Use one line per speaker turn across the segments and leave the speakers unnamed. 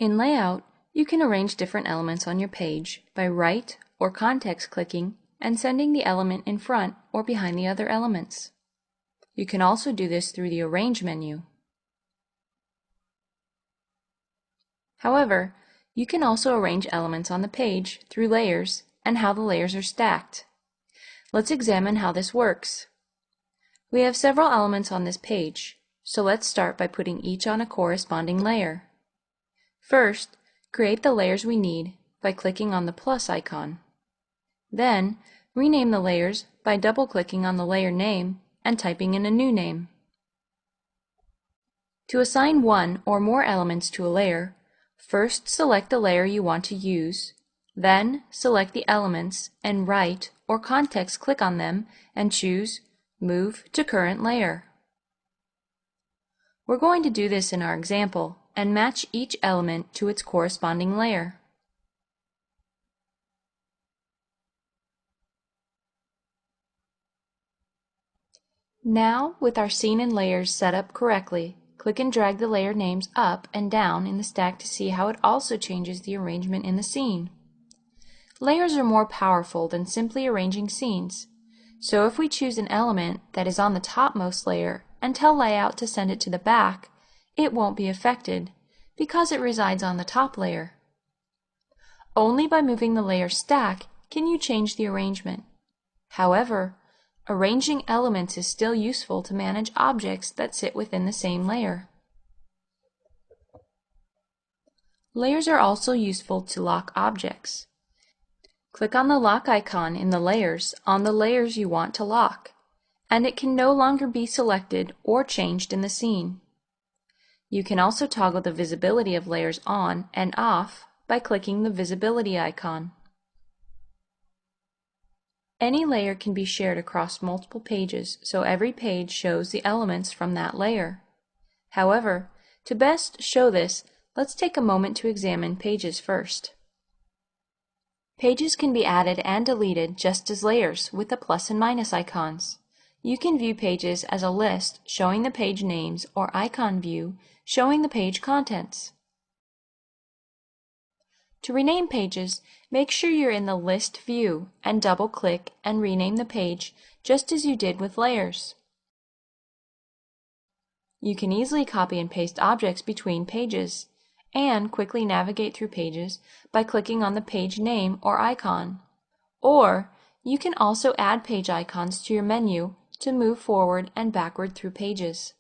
In Layout, you can arrange different elements on your page by right or context clicking and sending the element in front or behind the other elements. You can also do this through the Arrange menu. However, you can also arrange elements on the page through layers and how the layers are stacked. Let's examine how this works. We have several elements on this page, so let's start by putting each on a corresponding layer. First, create the layers we need by clicking on the plus icon. Then, rename the layers by double-clicking on the layer name and typing in a new name. To assign one or more elements to a layer, first select the layer you want to use, then select the elements and right or context click on them and choose Move to Current Layer. We're going to do this in our example and match each element to its corresponding layer. Now, with our scene and layers set up correctly, click and drag the layer names up and down in the stack to see how it also changes the arrangement in the scene. Layers are more powerful than simply arranging scenes, so if we choose an element that is on the topmost layer and tell Layout to send it to the back, it won't be affected because it resides on the top layer. Only by moving the layer stack can you change the arrangement. However, arranging elements is still useful to manage objects that sit within the same layer. Layers are also useful to lock objects. Click on the lock icon in the layers on the layers you want to lock, and it can no longer be selected or changed in the scene. You can also toggle the visibility of layers on and off by clicking the visibility icon. Any layer can be shared across multiple pages, so every page shows the elements from that layer. However, to best show this, let's take a moment to examine pages first. Pages can be added and deleted just as layers with the plus and minus icons. You can view pages as a list showing the page names or icon view showing the page contents. To rename pages, make sure you're in the List view and double-click and rename the page just as you did with layers. You can easily copy and paste objects between pages and quickly navigate through pages by clicking on the page name or icon. Or you can also add page icons to your menu to move forward and backward through pages.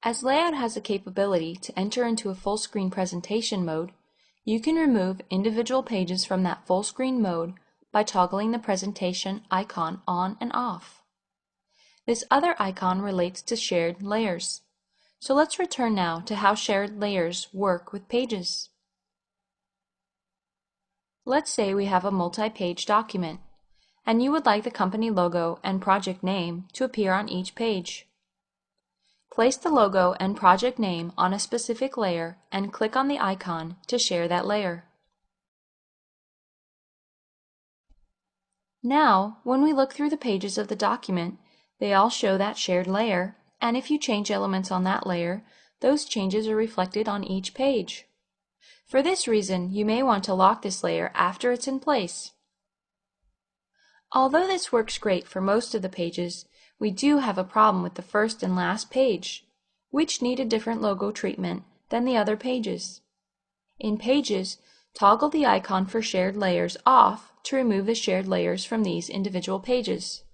As Layout has the capability to enter into a full screen presentation mode, you can remove individual pages from that full screen mode by toggling the presentation icon on and off. This other icon relates to shared layers. So let's return now to how shared layers work with pages. Let's say we have a multi-page document, and you would like the company logo and project name to appear on each page. Place the logo and project name on a specific layer and click on the icon to share that layer. Now, when we look through the pages of the document, they all show that shared layer, and if you change elements on that layer, those changes are reflected on each page. For this reason, you may want to lock this layer after it's in place. Although this works great for most of the pages, we do have a problem with the first and last page, which need a different logo treatment than the other pages. In Pages, toggle the icon for shared layers off to remove the shared layers from these individual pages.